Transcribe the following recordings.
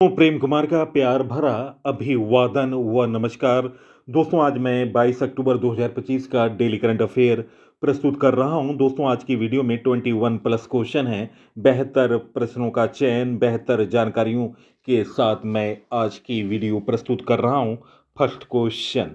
प्रेम कुमार का प्यार भरा अभिवादन व नमस्कार। दोस्तों, आज मैं 22 अक्टूबर 2025 का डेली करंट अफेयर प्रस्तुत कर रहा हूं। दोस्तों, आज की वीडियो में 21 प्लस क्वेश्चन हैं। 72 प्रश्नों का चयन 72 जानकारियों के साथ मैं आज की वीडियो प्रस्तुत कर रहा हूं। फर्स्ट क्वेश्चन,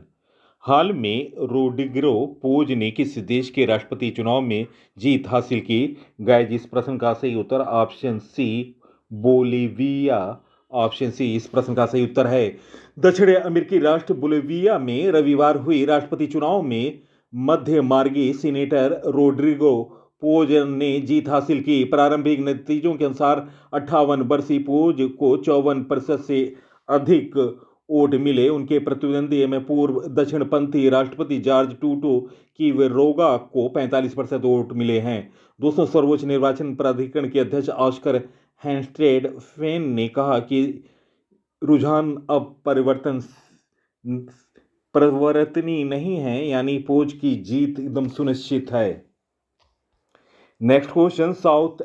हाल में रोड्रिगो पोज ने किस देश के राष्ट्रपति चुनाव में जीत हासिल की? गाइस, इस प्रश्न का सही उत्तर option C Bolivia. Option C इस प्रश्न का सही उत्तर है। दक्षिण अमेरिकी राष्ट्र बोलीविया में रविवार हुई राष्ट्रपति चुनाव में मध्य मार्गी सीनेटर रोड्रिगो पोज ने जीत हासिल की। प्रारंभिक नतीजों के अनुसार 58 वर्षीय पोज को 54% से अधिक वोट मिले। उनके प्रतिद्वंदी में पूर्व दक्षिणपंथी राष्ट्रपति जॉर्ज टूटो की वेरोगा को 45% वोट मिले हैं। दोस्तों, सर्वोच्च निर्वाचन प्राधिकरण के अध्यक्ष ऑस्कर हैंस्टेड फेन ने कहा कि रुझान अब परिवर्तनीय नहीं है, यानी पोज की जीत एकदम सुनिश्चित है। Next question, south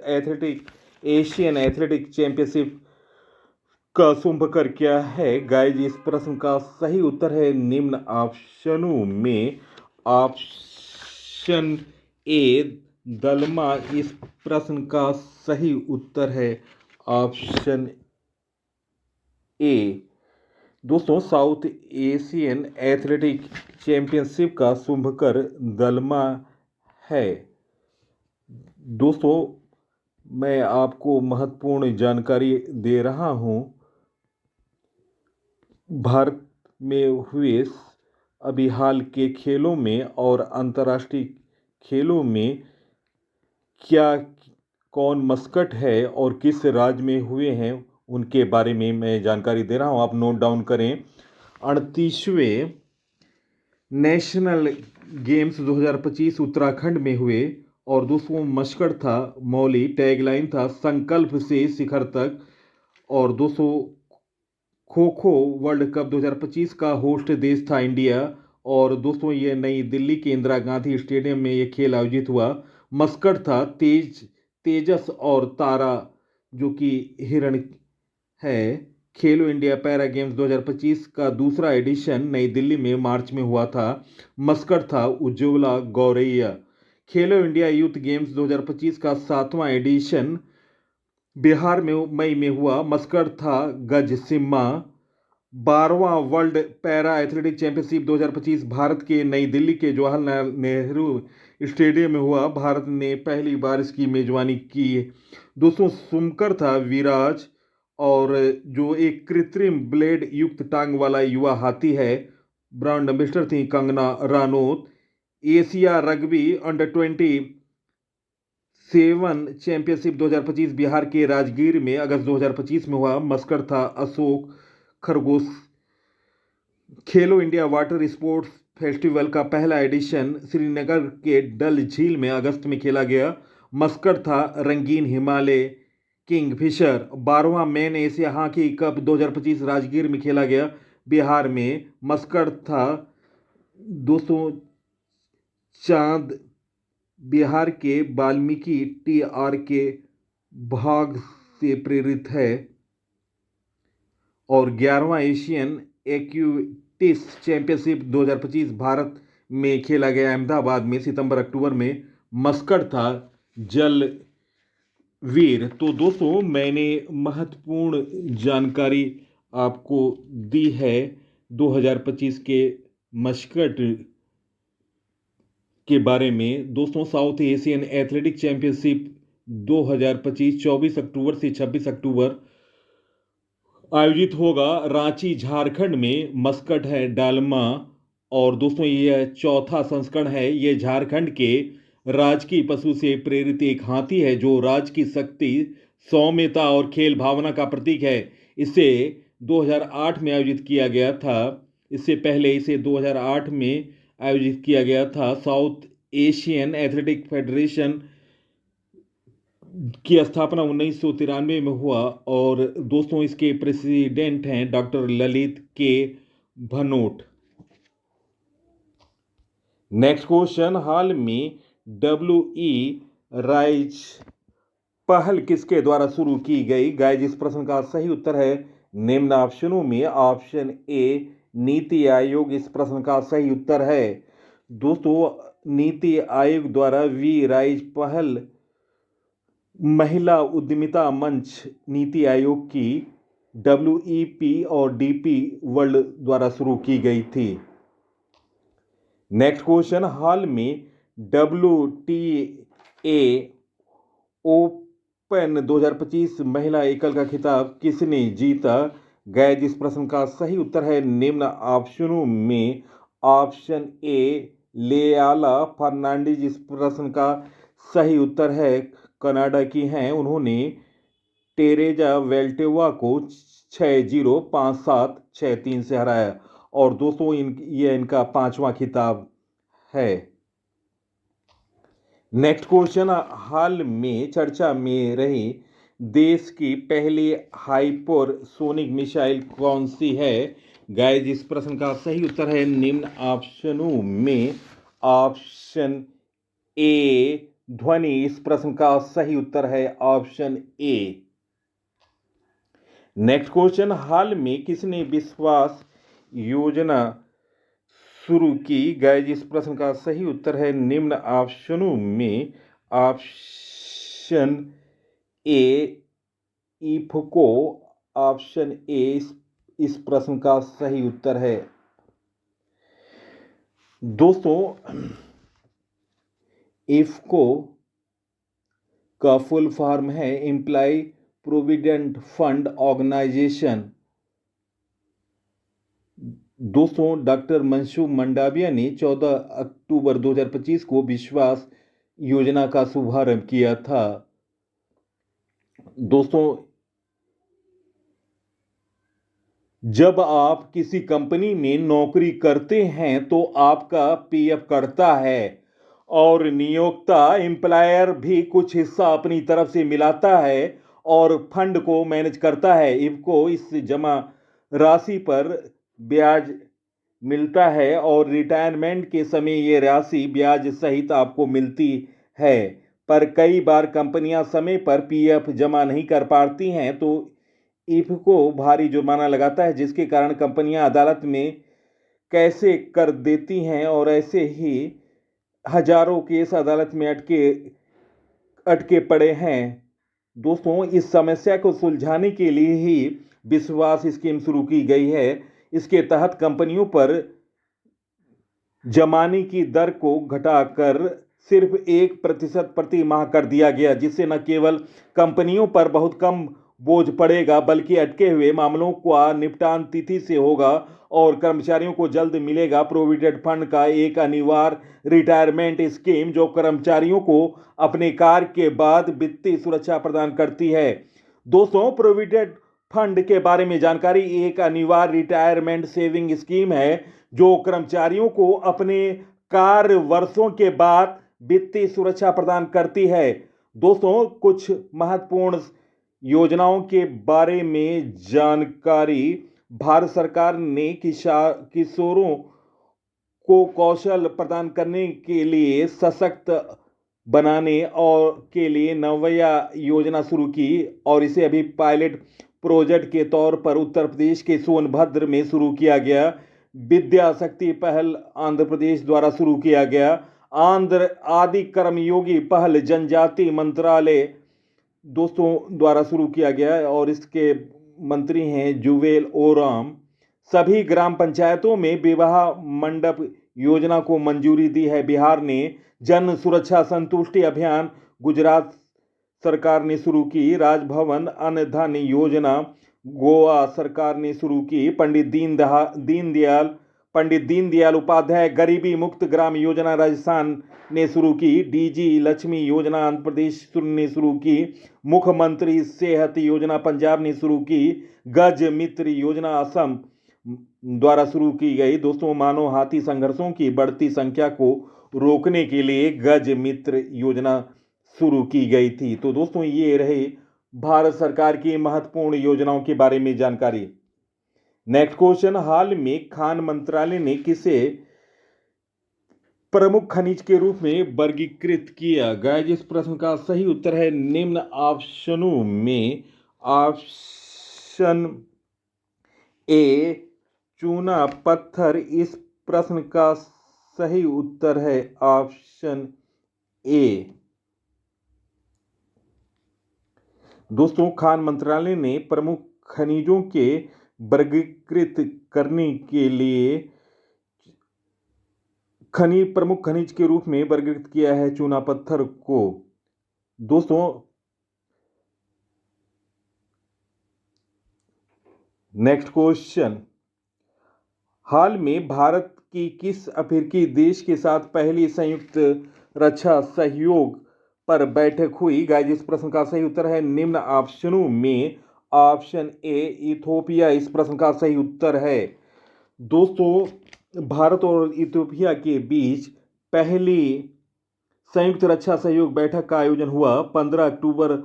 Asian athletic championship का शुभंकर क्या है? गाइस, इस प्रश्न का सही उत्तर है निम्न ऑप्शनों में ऑप्शन ए दलमा। इस प्रश्न का सही उत्तर है ऑप्शन ए। दोस्तों, साउथ एशियन एथलेटिक चैंपियनशिप का शुभंकर दलमा है। दोस्तों, मैं आपको महत्वपूर्ण जानकारी दे रहा हूं। भारत में हुए अभी हाल के खेलों में और अंतर्राष्ट्रीय खेलों में क्या कौन मस्कट है और किस राज्य में हुए हैं, उनके बारे में मैं जानकारी दे रहा हूं। आप नोट डाउन करें। 38वें नेशनल गेम्स 2025 उत्तराखंड में हुए और दोस्तों मस्कट था मौली। टैगलाइन था संकल्प से शिखर तक। और दोस्तों, खो खो वर्ल्ड कप 2025 का होस्ट देश था इंडिया। और दोस्तों, ये नई दिल्ली के इंदिरा गांधी स्टेडियम में ये खेल आयोजित हुआ। मस्कट था तेजस और तारा, जो कि हिरण है। खेलो इंडिया पैरा गेम्स 2025 का दूसरा एडिशन नई दिल्ली में मार्च में हुआ था। मस्कट था उज्ज्वला गौरैया। खेलो इंडिया यूथ गेम्स 2025 का 7वां एडिशन बिहार में मई में हुआ। मस्कट था गज सिम्मा। 12वां world para athletic championship 2025 Bharat के नई दिल्ली के जवाहरलाल नेहरू स्टेडियम में हुआ। भारत ने पहली बार इसकी मेजबानी की। दोस्तों, सुमकर था विराज, और जो एक कृत्रिम ब्लेड युक्त टांग वाला युवा हाथी है। ब्रांड एम्बेसडर थी Kangana Ranaut. Asia rugby under 27 championship 2025 Bihar के राजगीर में अगस्त 2025 में हुआ। मस्कट था अशोक खरगोश। खेलो इंडिया वाटर स्पोर्ट्स फेस्टिवल का पहला एडिशन श्रीनगर के डल झील में अगस्त में खेला गया। मस्कट था रंगीन हिमालय किंगफिशर। 12वां men Asia hockey cup 2025 Rajgir में खेला गया बिहार में। मस्कट था दोस्तों चांद। बिहार के वाल्मीकि TR के भाग से प्रेरित है। और 11वां एशियन एक्विटिस चैंपियनशिप 2025 भारत में खेला गया अहमदाबाद में सितंबर अक्टूबर में। मस्कट था जलवीर। तो दोस्तों, मैंने महत्वपूर्ण जानकारी आपको दी है 2025 के मस्कट के बारे में। दोस्तों, साउथ एशियन एथलेटिक चैंपियनशिप 2025 24 अक्टूबर से 26 अक्टूबर आयोजित होगा रांची झारखंड में। मस्कट है डालमा। और दोस्तों, यह चौथा संस्करण है। यह झारखंड के राजकीय पशु से प्रेरित एक हाथी है जो राज्य की शक्ति, सौम्यता और खेल भावना का प्रतीक है। इसे 2008 में आयोजित किया गया था। इससे पहले इसे 2008 में आयोजित किया गया था। साउथ एशियन एथलेटिक फेडरेशन की स्थापना 1993 में हुआ। और दोस्तों, इसके प्रेसिडेंट हैं डॉक्टर ललित के भनोट। नेक्स्ट क्वेश्चन, हाल में WE राइज पहल किसके द्वारा शुरू की गई? गाइस, इस प्रश्न का सही उत्तर है निम्न ऑप्शनों में ऑप्शन ए नीति आयोग इस प्रश्न का सही उत्तर है। दोस्तों, नीति आयोग द्वारा वी राइज पहल महिला उद्यमिता मंच नीति आयोग की WEP और DP वर्ल्ड द्वारा शुरू की गई थी। नेक्स्ट क्वेश्चन, हाल में WTA ओपन 2025 महिला एकल का खिताब किसने जीता? गैज इस प्रश्न का सही उत्तर है निम्न ऑप्शनों में ऑप्शन ए लेयाला फर्नांडीज इस प्रश्न का सही उत्तर है। कनाडा की हैं, उन्होंने टेरेजा वेल्टेवा को 6-0, 5-7, 6-3 से हराया और दोस्तों ये इनका 5वां खिताब है। नेक्स्ट क्वेश्चन, हाल में चर्चा में रही देश की पहली हाइपरसोनिक मिसाइल कौन सी है? गाइस, इस प्रश्न का सही उत्तर है निम्न ऑप्शनों में ऑप्शन ए ध्वनि इस प्रश्न का सही उत्तर है ऑप्शन ए। नेक्स्ट क्वेश्चन, हाल में किसने विश्वास योजना शुरू की? गाइस, इस प्रश्न का सही उत्तर है निम्न ऑप्शनों में option A IFFCO. Option A इस प्रश्न का सही उत्तर है। दोस्तों, इफको का फुल फॉर्म है एम्प्लॉय प्रोविडेंट फंड ऑर्गेनाइजेशन। दोस्तों, डॉक्टर मनसुख मंडाविया ने 14 अक्टूबर 2025 को विश्वास योजना का शुभारंभ किया था। दोस्तों, जब आप किसी कंपनी में नौकरी करते हैं तो आपका PF कटता है और नियोक्ता एम्प्लॉयर भी कुछ हिस्सा अपनी तरफ से मिलाता है और फंड को मैनेज करता है। इफको इस जमा राशि पर ब्याज मिलता है और रिटायरमेंट के समय ये राशि ब्याज सहित आपको मिलती है। पर कई बार कंपनियां समय पर PF जमा नहीं कर पाती हैं तो इफको भारी जुर्माना लगाता है, जिसके कारण कंपनियां अदालत में कैसे कर देती हैं और ऐसे ही हजारों केस अदालत में अटके पड़े हैं। दोस्तों, इस समस्या को सुलझाने के लिए ही विश्वास स्कीम शुरू की गई है। इसके तहत कंपनियों पर जमाने की दर को घटाकर सिर्फ 1% प्रति माह कर दिया गया, जिससे न केवल कंपनियों पर बहुत कम बोझ पड़ेगा बल्कि अटके हुए मामलों का निपटान तिथि से होगा और कर्मचारियों को जल्द मिलेगा प्रोविडेंट फंड का एक अनिवार्य रिटायरमेंट स्कीम जो कर्मचारियों को अपने कार्य के बाद वित्तीय सुरक्षा प्रदान करती है। दोस्तों, प्रोविडेंट फंड के बारे में जानकारी एक अनिवार्य रिटायरमेंट सेविंग स्कीम है जो कर्मचारियों को अपने कार्य वर्षों के बाद वित्तीय सुरक्षा प्रदान करती है। दोस्तों, कुछ महत्वपूर्ण योजनाओं के बारे में जानकारी। भारत सरकार ने किशोरों को कौशल प्रदान करने के लिए सशक्त बनाने और के लिए नवया योजना शुरू की और इसे अभी पायलट प्रोजेक्ट के तौर पर उत्तर प्रदेश के सोनभद्र में शुरू किया गया। विद्या शक्ति पहल आंध्र प्रदेश द्वारा शुरू किया गया। आंध्र आदि कर्मयोगी पहल जनजाति मंत्रालय दोस्तों द्वारा शुरू किया गया और इसके मंत्री हैं जुवेल ओराम। सभी ग्राम पंचायतों में विवाह मंडप योजना को मंजूरी दी है। बिहार ने जन सुरक्षा संतुष्टि अभियान गुजरात सरकार ने शुरू की। राजभवन अन्न धन योजना गोवा सरकार ने शुरू की। पंडित दीनदयाल उपाध्याय गरीबी मुक्त ग्राम योजना राजस्थान ने शुरू की। DG लक्ष्मी योजना आंध्र प्रदेश ने शुरू की। मुख्यमंत्री सेहत योजना पंजाब ने शुरू की। गज मित्र योजना असम द्वारा शुरू की गई। दोस्तों, मानव हाथी संघर्षों की बढ़ती संख्या को रोकने के लिए गज मित्र योजना शुरू की गई थी। तो दोस्तों, ये रहे भारत सरकार की महत्वपूर्ण योजनाओं के बारे में जानकारी। नेक्स्ट क्वेश्चन, हाल में खान मंत्रालय ने किसे प्रमुख खनिज के रूप में वर्गीकृत किया? गाइस, इस प्रश्न का सही उत्तर है निम्न ऑप्शनों में ऑप्शन ए चूना पत्थर इस प्रश्न का सही उत्तर है ऑप्शन ए। दोस्तों, खान मंत्रालय ने प्रमुख खनिजों के वर्गीकृत करने के लिए प्रमुख खनिज के रूप में वर्गीकृत किया है चूना पत्थर को। दोस्तों, नेक्स्ट क्वेश्चन, हाल में भारत की किस अफ्रीकी देश के साथ पहली संयुक्त रक्षा सहयोग पर बैठक हुई? गाइस, इस प्रश्न का सही उत्तर है निम्न ऑप्शनों में ऑप्शन ए इथोपिया इस प्रश्न का सही उत्तर है। दोस्तों, भारत और इथोपिया के बीच पहली संयुक्त रक्षा सहयोग बैठक का आयोजन हुआ 15 अक्टूबर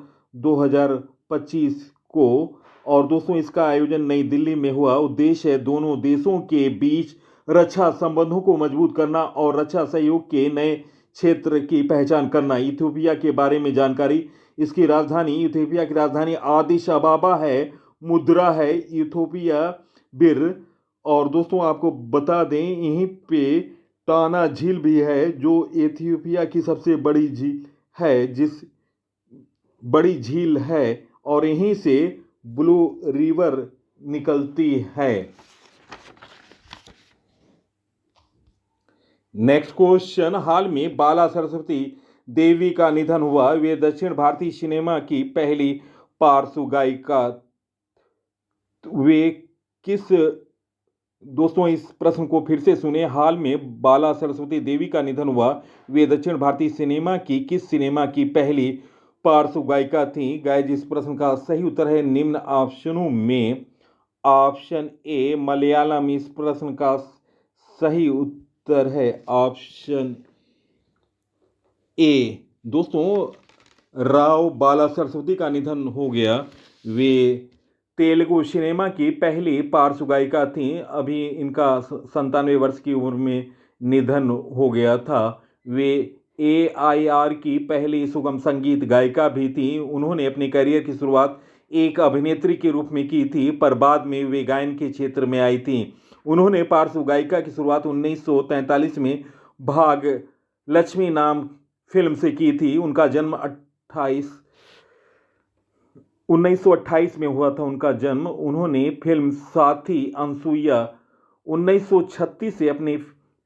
2025 को और दोस्तों इसका आयोजन नई दिल्ली में हुआ। उद्देश्य है दोनों देशों के बीच रक्षा संबंधों को मजबूत करना और रक्षा सहयोग के नए क्षेत्र की पहचान करना। इथियोपिया के बारे में जानकारी, इसकी राजधानी इथियोपिया की राजधानी आदिस अबाबा है, मुद्रा है इथियोपिया बिर। और दोस्तों आपको बता दें यहीं पे टाना झील भी है जो इथियोपिया की सबसे बड़ी झील है, बड़ी झील है और यहीं से ब्लू रिवर निकलती है। नेक्स्ट क्वेश्चन, हाल में बाला सरस्वती देवी का निधन हुआ। वे दक्षिण भारतीय सिनेमा की पहली पार्श्व गायिका। वे किस, दोस्तों इस प्रश्न को फिर से सुने, हाल में बाला सरस्वती देवी का निधन हुआ। वे दक्षिण भारतीय सिनेमा की किस सिनेमा की पहली पार्श्व गायिका थी? गाइस, इस प्रश्न का सही उत्तर है निम्न ऑप्शनों में ऑप्शन ए मलयालम इस प्रश्न का सही उत्तर है ऑप्शन ए। दोस्तों, राव बाला सरस्वती का निधन हो गया। वे तेलुगु सिनेमा की पहली पार्श्व गायिका थी। अभी इनका 97 वर्ष की उम्र में निधन हो गया था। वे AIR की पहली सुगम संगीत गायिका भी थी। उन्होंने अपने करियर की शुरुआत एक अभिनेत्री के रूप में की थी, पर बाद में वे गायन के क्षेत्र में आई थी। उन्होंने पार्श्व गायिका की शुरुआत 1943 में भाग लक्ष्मी नाम फिल्म से की थी। उनका जन्म 1928 में हुआ था उनका जन्म। उन्होंने फिल्म साथी अनसुईया 1936 से अपनी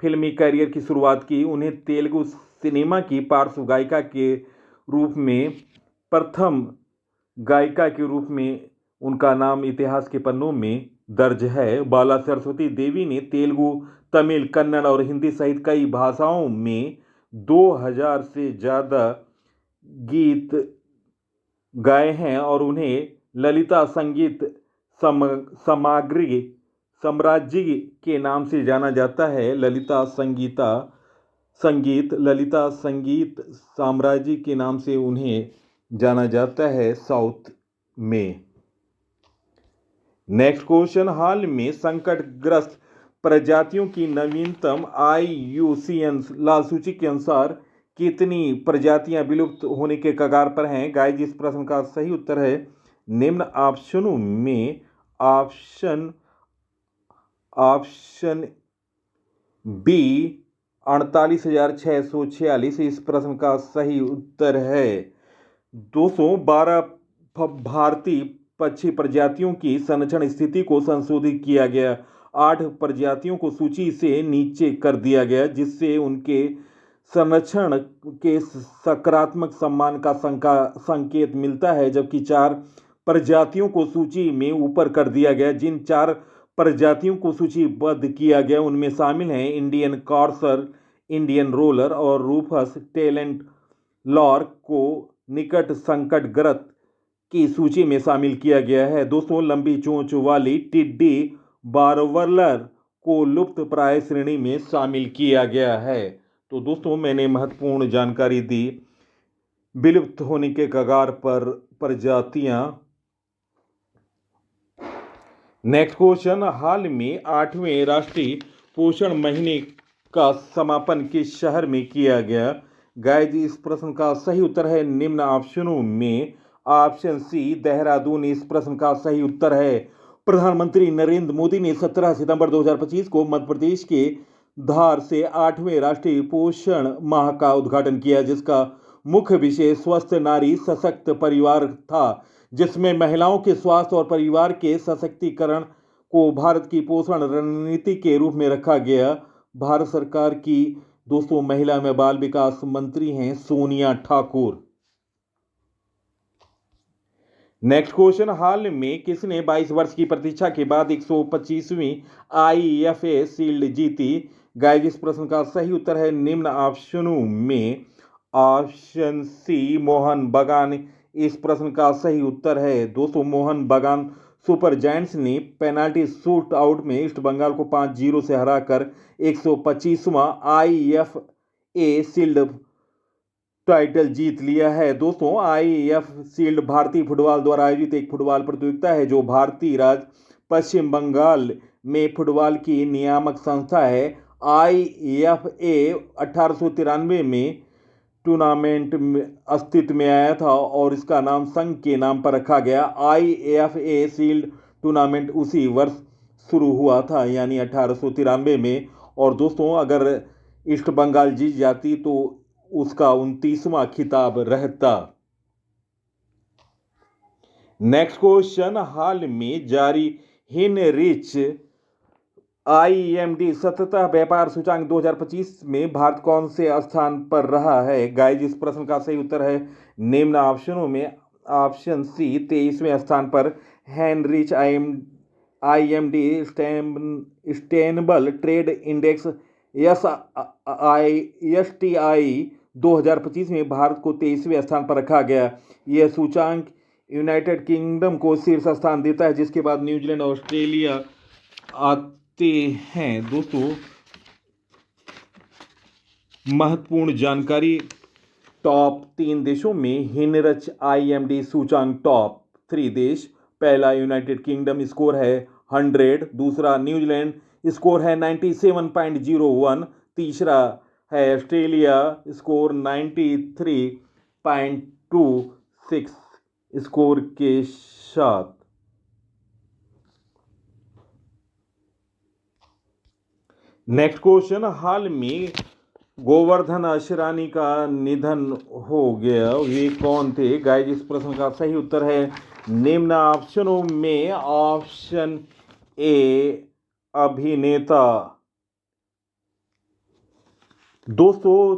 फिल्मी करियर की शुरुआत की। उन्हें तेलुगु सिनेमा की पार्श्व गायिका के रूप में, प्रथम गायिका के रूप में उनका नाम इतिहास के पन्नों में दर्ज है। बाला सरस्वती देवी ने तेलुगु, तमिल, कन्नड़ और हिंदी सहित कई भाषाओं में 2000 से ज़्यादा गीत गाए हैं और उन्हें ललिता संगीत साम्राज्य के नाम से जाना जाता है। ललिता संगीत साम्राज्य के नाम से उन्हें जाना जाता है साउथ में। नेक्स्ट क्वेश्चन, हाल में संकटग्रस्त प्रजातियों की नवीनतम IUCN लाल सूची के अनुसार कितनी प्रजातियां विलुप्त होने के कगार पर हैं? गाइस, इस प्रश्न का सही उत्तर है निम्न ऑप्शनों में ऑप्शन बी 48,646 इस प्रश्न का सही उत्तर है। 212 भारतीय पक्षी प्रजातियों की संरक्षण स्थिति को संशोधित किया गया। 8 प्रजातियों को सूची से नीचे कर दिया गया जिससे उनके संरक्षण के सकारात्मक सम्मान का संकेत मिलता है, जबकि 4 प्रजातियों को सूची में ऊपर कर दिया गया। जिन 4 प्रजातियों को सूचीबद्ध किया गया उनमें शामिल हैं इंडियन कॉर्सर, इंडियन रोलर और रूफस टेलेंट लॉर्क को निकट संकटग्रस्त की सूची में शामिल किया गया है। दोस्तों, लंबी चोंच वाली टिड्डी बारवलर को लुप्त प्राय श्रेणी में शामिल किया गया है। तो दोस्तों, मैंने महत्वपूर्ण जानकारी दी विलुप्त होने के कगार पर प्रजातियां। नेक्स्ट क्वेश्चन, हाल में 8वें राष्ट्रीय पोषण महीने का समापन किस शहर में किया गया? गाइस, इस प्रश्न का सही उत्तर है निम्न ऑप्शनों में ऑप्शन सी देहरादून इस प्रश्न का सही उत्तर है। प्रधानमंत्री नरेंद्र मोदी ने 17 सितंबर 2025 को मध्य प्रदेश के धार से 8वें राष्ट्रीय पोषण माह का उद्घाटन किया, जिसका मुख्य विषय स्वस्थ नारी सशक्त परिवार था, जिसमें महिलाओं के स्वास्थ्य और परिवार के सशक्तिकरण को भारत की पोषण रणनीति के रूप में रखा गया। भारत सरकार की दोस्तों महिला एवं बाल विकास मंत्री हैं सोनिया ठाकुर। नेक्स्ट क्वेश्चन, हाल में किसने 22 वर्ष की प्रतीक्षा के बाद 125वीं IFA शील्ड जीती? गाइस, इस प्रश्न का सही उत्तर है निम्न ऑप्शनों में ऑप्शन सी मोहन बगान। इस प्रश्न का सही उत्तर है दोस्तों मोहन बगान। सुपर जायंट्स ने पेनाल्टी शूट आउट में ईस्ट बंगाल को 5-0 से हराकर 125वां IFA शील्ड टाइटल जीत लिया है। दोस्तों IF शील्ड भारतीय फुटबॉल द्वारा आयोजित एक फुटबॉल प्रतियोगिता है जो भारतीय राज्य पश्चिम बंगाल में फुटबॉल की नियामक संस्था है। IFA 1893 में टूर्नामेंट में अस्तित्व में आया था और इसका नाम संघ के नाम पर रखा गया। IFA शील्ड टूर्नामेंट उसी वर्ष शुरू हुआ था यानी 1893 में। और दोस्तों अगर ईस्ट बंगाल जीत जाती तो उसका 29वां खिताब रहता। नेक्स्ट क्वेश्चन, हाल में जारी हिनरिच IMD सततः व्यापार सूचांक 2025 में भारत कौन से स्थान पर रहा है? गाइस, इस प्रश्न का सही उत्तर है निम्न ऑप्शनों में ऑप्शन सी 23वें स्थान पर Heinrich IMD sustainable trade index STI 2025 में भारत को 23वें स्थान पर रखा गया। यह सूचांक यूनाइटेड किंगडम को शीर्ष स्थान देता है, जिसके बाद न्यूजीलैंड और ऑस्ट्रेलिया आते हैं। दोस्तों महत्वपूर्ण जानकारी, टॉप 3 देशों में हिनरिच IMD सूचांक टॉप 3 देश, पहला यूनाइटेड किंगडम, स्कोर है 100, दूसरा न्यूजीलैंड, स्कोर है 97.01, तीसरा है ऑस्ट्रेलिया, स्कोर 93.26 स्कोर के साथ। नेक्स्ट क्वेश्चन, हाल में गोवर्धन असरानी का निधन हो गया, वे कौन थे? गाइस, इस प्रश्न का सही उत्तर है निम्न ऑप्शनों में ऑप्शन ए अभिनेता। दोस्तों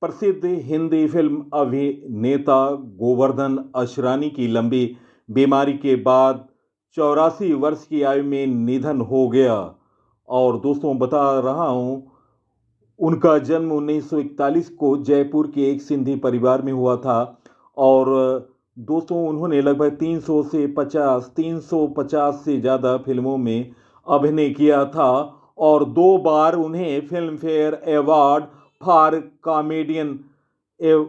प्रसिद्ध हिंदी फिल्म अभिनेता गोवर्धन असरानी की लंबी बीमारी के बाद 84 वर्ष की आयु में निधन हो गया। और दोस्तों बता रहा हूं उनका जन्म 1941 को जयपुर के एक सिंधी परिवार में हुआ था। और दोस्तों उन्होंने लगभग 350 से ज़्यादा फिल्मों में अभिनय किया था और 2 बार उन्हें film fair award for comedian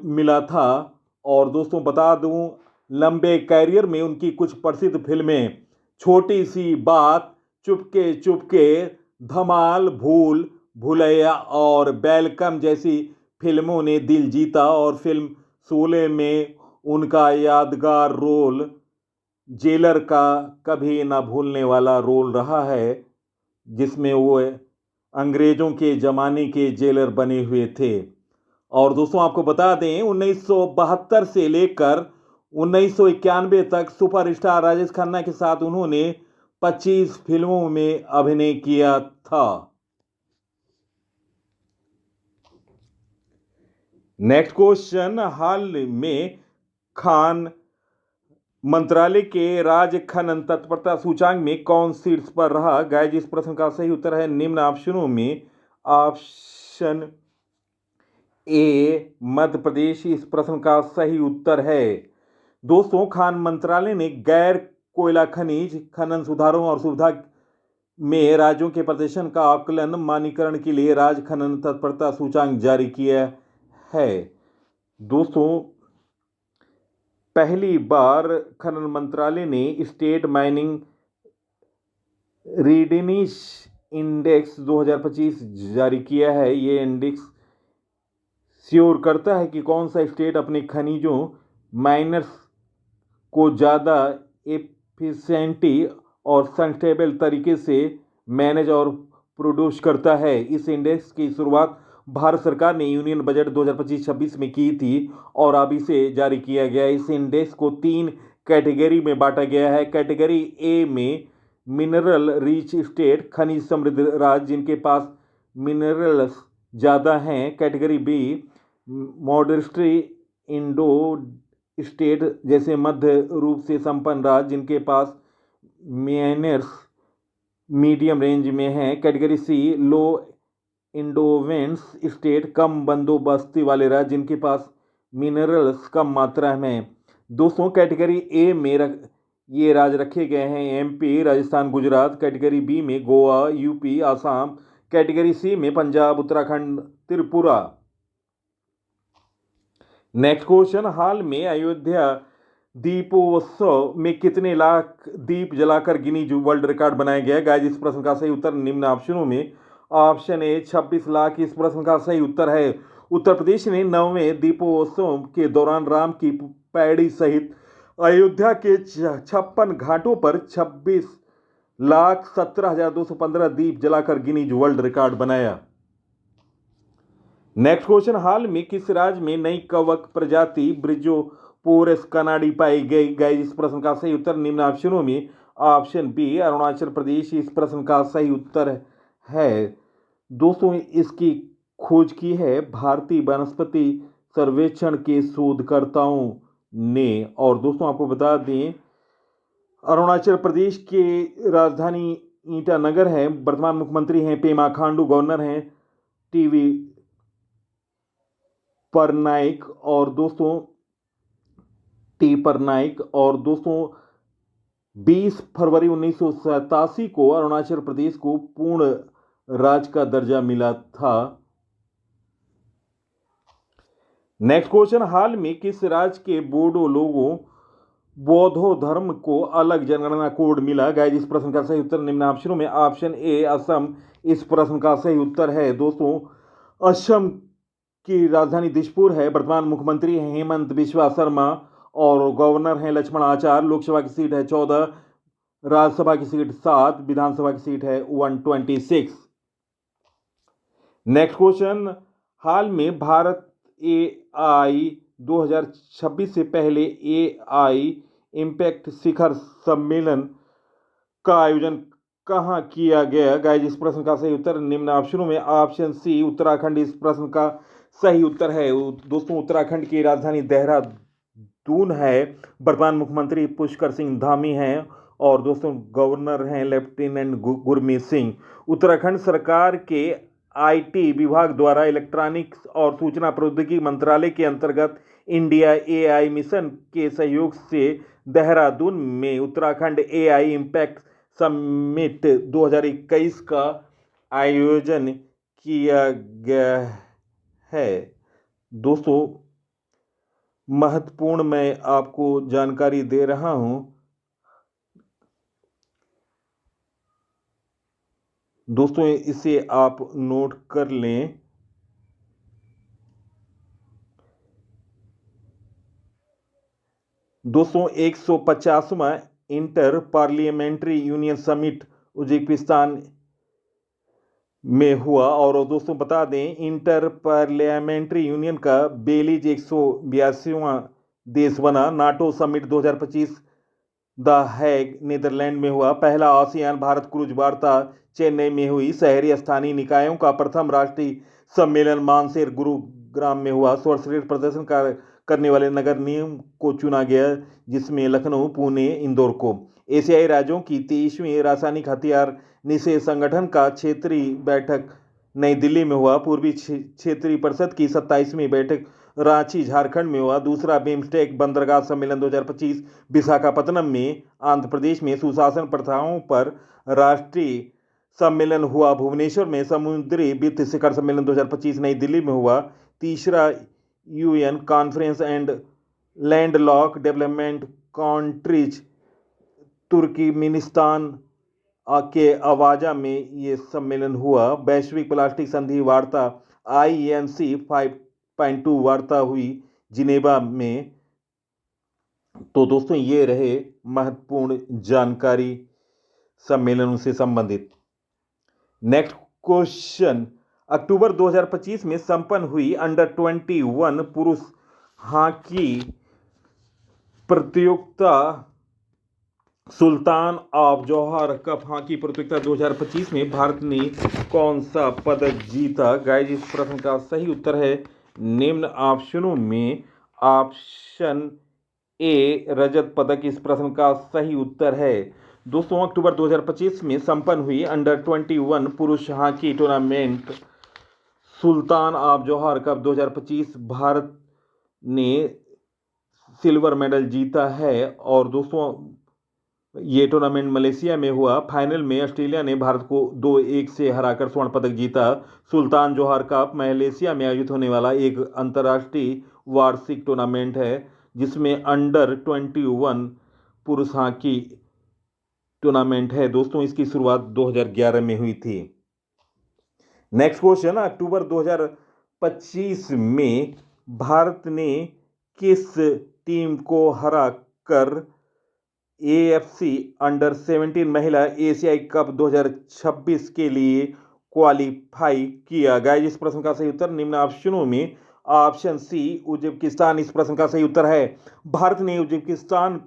मिला था। और दोस्तों बता दूं लंबे कैरियर में उनकी कुछ प्रसिद्ध फिल्में छोटी सी बात, चुपके चुपके, धमाल, भूल भुलैया और वेलकम जैसी फिल्मों ने दिल जीता। और फिल्म शोले में उनका यादगार रोल जेलर का कभी ना भूलने वाला रोल रहा है, जिसमें वो अंग्रेजों के ज़माने के जेलर बने हुए थे। और दोस्तों आपको बता दें 1972 से लेकर 1991 तक सुपरस्टार राजेश खन्ना के साथ उन्होंने 25 फिल्मों में अभिनय किया था। नेक्स्ट क्वेश्चन, हाल में खान मंत्रालय के राज्य खनन तत्परता सूचांक में कौन शीर्ष पर रहा? गाइस, इस प्रश्न का सही उत्तर है निम्न ऑप्शनों में ऑप्शन ए मध्य प्रदेश। इस प्रश्न का सही उत्तर है दोस्तों खान मंत्रालय ने गैर कोयला खनिज खनन सुधारों और सुविधा में राज्यों के प्रदर्शन का आकलन मानकीकरण के लिए राज्य खनन तत्परता सूचांक जारी किया है। दोस्तों पहली बार खनन मंत्रालय ने स्टेट माइनिंग रीडीनेस इंडेक्स 2025 जारी किया है। ये इंडेक्स श्योर करता है कि कौन सा स्टेट अपने खनिजों माइनर्स को ज़्यादा एफिशिएंटली और सस्टेनेबल तरीके से मैनेज और प्रोड्यूस करता है। इस इंडेक्स की शुरुआत भारत सरकार ने यूनियन बजट 2025-26 में की थी और अब इसे जारी किया गया। इस इंडेक्स को 3 कैटेगरी में बांटा गया है। कैटेगरी ए में मिनरल रिच स्टेट, खनिज समृद्ध राज्य जिनके पास मिनरल्स ज़्यादा हैं। Category B modernity Indo state जैसे मध्य रूप से संपन्न राज्य जिनके पास माइनर्स मीडियम रेंज में हैं। कैटेगरी सी लो इंडोवेंस स्टेट कम बंदोबस्ती वाले राज्य जिनके पास मिनरल्स कम मात्रा में। दोस्तों कैटेगरी ए में ये राज्य रखे गए हैं एमपी, राजस्थान, गुजरात। कैटेगरी बी में गोवा, यूपी, आसाम। कैटेगरी सी में पंजाब, उत्तराखंड, त्रिपुरा। नेक्स्ट क्वेश्चन, हाल में अयोध्या दीपोत्सव में कितने लाख दीप जलाकर गिनीज वर्ल्ड रिकॉर्ड बनाया गया? गाइस इस प्रश्न का सही उत्तर निम्न ऑप्शनों में ऑप्शन ए 26 लाख इस प्रश्न का सही उत्तर है। उत्तर प्रदेश ने 9वें दीपोत्सव के दौरान राम की पैड़ी सहित अयोध्या के 56 घाटों पर 26,17,215 दीप जलाकर गिनीज वर्ल्ड रिकॉर्ड बनाया। नेक्स्ट क्वेश्चन, हाल में किस राज्य में नई कवक प्रजाति ब्रिजोपोरस कनाडी पाई गई? गाइस इस प्रश्न का सही उत्तर निम्न ऑप्शनों में ऑप्शन बी अरुणाचल प्रदेश इस प्रश्न का सही उत्तर है। दोस्तों इसकी खोज की है भारतीय वनस्पति सर्वेक्षण के शोधकर्ताओं ने। और दोस्तों आपको बता दें अरुणाचल प्रदेश के राजधानी ईटानगर है। वर्तमान मुख्यमंत्री हैं पेमा खांडू, गवर्नर हैं टीवी परनाइक और दोस्तों टी परनाइक। और दोस्तों 20 फरवरी 1987 को अरुणाचल प्रदेश को पूर्ण राज्य का दर्जा मिला था। नेक्स्ट क्वेश्चन, हाल में किस राज्य के बोडो लोगों बौद्ध धर्म को अलग जनगणना कोड मिला? गाइस इस प्रश्न का सही उत्तर निम्न ऑप्शनों में ऑप्शन ए असम इस प्रश्न का सही उत्तर है। दोस्तों असम की राजधानी दिसपुर है। वर्तमान मुख्यमंत्री हैं हेमंत बिस्वा शर्मा और गवर्नर हैं लक्ष्मण आचार्य। लोकसभा की सीट है 14, राज्यसभा की सीट 7, विधानसभा की सीट है 126। नेक्स्ट क्वेश्चन, हाल में भारत AI 2026 से पहले AI इम्पैक्ट शिखर सम्मेलन का आयोजन कहाँ किया गया? गाइस इस प्रश्न का सही उत्तर निम्न ऑप्शनों में ऑप्शन सी उत्तराखंड इस प्रश्न का सही उत्तर है। दोस्तों उत्तराखंड की राजधानी देहरादून है। वर्तमान मुख्यमंत्री पुष्कर सिंह धामी हैं और दोस्तों गवर्नर हैं लेफ्टिनेंट गुरमीत सिंह। उत्तराखंड सरकार के IT विभाग द्वारा इलेक्ट्रॉनिक्स और सूचना प्रौद्योगिकी मंत्रालय के अंतर्गत इंडिया AI मिशन के सहयोग से देहरादून में उत्तराखंड AI इम्पैक्ट समिट 2021 का आयोजन किया गया है। दोस्तों महत्वपूर्ण मैं आपको जानकारी दे रहा हूं। दोस्तों इसे आप नोट कर लें। दोस्तों 150वां inter parliamentary union summit Uzbekistan में हुआ। और दोस्तों बता दें इंटर पार्लियामेंट्री यूनियन का बेलीज 182वां देश बना। NATO summit 2025 the Hague Netherland में हुआ। पहला आसियान भारत क्रूज वार्ता चेन्नई में हुई। शहरी स्थानीय निकायों का प्रथम राष्ट्रीय सम्मेलन मानसेर गुरुग्राम में हुआ। सर्वश्रेष्ठ प्रदर्शन करने वाले नगर निगम को चुना गया जिसमें लखनऊ, पुणे, इंदौर को। एशियाई राज्यों की 23वीं रासायनिक हथियार निषेध संगठन का क्षेत्रीय बैठक नई दिल्ली में हुआ। पूर्वी क्षेत्रीय परिषद की 27वीं बैठक रांची, झारखंड में हुआ। दूसरा बिम्स्टेक बंदरगाह सम्मेलन 2025 विशाखापत्तनम में आंध्र प्रदेश में। सुशासन प्रथाओं पर राष्ट्रीय सम्मेलन हुआ भुवनेश्वर में। समुद्री वित्त शिखर सम्मेलन 2025 नई दिल्ली में हुआ। तीसरा UN conference and landlock development countries Turkmenistan के अवाजा में ये सम्मेलन हुआ। वैश्विक प्लास्टिक संधि वार्ता INC 5.2 वार्ता हुई जिनेवा में। तो दोस्तों ये रहे महत्वपूर्ण जानकारी सम्मेलनों से संबंधित। नेक्स्ट क्वेश्चन, अक्टूबर 2025 में संपन्न हुई अंडर 21 पुरुष हॉकी प्रतियोगिता सुल्तान ऑफ जोहार कप हॉकी प्रतियोगिता 2025 में भारत ने कौन सा पदक जीता? गाइस, इस प्रश्न का सही उत्तर है निम्न ऑप्शनों में ऑप्शन ए रजत पदक इस प्रश्न का सही उत्तर है। दोस्तों, अक्टूबर 2025 में संपन्न हुई अंडर 21 पुरुष हॉकी टूर्नामेंट सुल्तान ऑफ जोहार कप 2025 भारत ने सिल्वर मेडल जीता है। और दोस्तों, ये टूर्नामेंट मलेशिया में हुआ। फाइनल में ऑस्ट्रेलिया ने भारत को 2-1 से हराकर स्वर्ण पदक जीता। सुल्तान जोहार कप मलेशिया में आयोजित होने वाला एक अंतर्राष्ट्रीय वार्षिक टूर्नामेंट है जिसमें अंडर 21 पुरुष हॉकी टूर्नामेंट है। दोस्तों, इसकी शुरुआत 2011 में हुई थी। नेक्स्ट क्वेश्चन, अक्टूबर 2025 में भारत ने किस टीम को हराकर AFC अंडर 17 महिला एशियाई कप 2026 के लिए क्वालिफाई किया? गाइस, इस प्रश्न का सही उत्तर निम्न ऑप्शनों में ऑप्शन सी उज्बेकिस्तान इस प्रश्न का सही उत्तर है। भारत ने उज्बेकिस्तान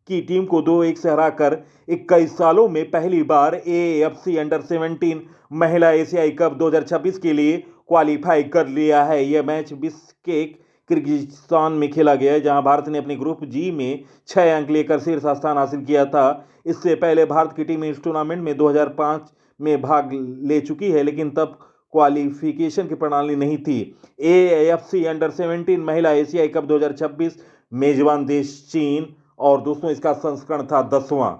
की टीम को 2-1 से हराकर 21 सालों में पहली बार AFC अंडर 17 महिला एशियाई कप 2026 के लिए क्वालिफाई कर लिया है। यह मैच बिश्केक किर्गिस्तान में खेला गया है, जहां भारत ने अपने ग्रुप जी में 6 अंक लेकर शीर्ष स्थान हासिल किया था। इससे पहले भारत की टीम इस टूर्नामेंट में 2005 में भाग ले चुकी है, लेकिन तब क्वालिफिकेशन की प्रणाली नहीं थी। AFC अंडर 17 महिला एशियाई कप 2026 मेजबान देश चीन, और दोस्तों इसका संस्करण था 10वां।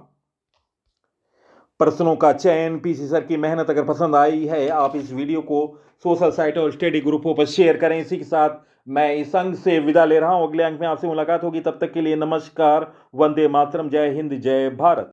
प्रश्नों का चयन पीसी सर की मेहनत अगर पसंद आई है, आप इस वीडियो को सोशल साइट और स्टडी ग्रुपों पर शेयर करें। इसी के साथ मैं इस अंक से विदा ले रहा हूं। अगले अंक में आपसे मुलाकात होगी। तब तक के लिए नमस्कार, वंदे मातरम, जय हिंद, जय भारत।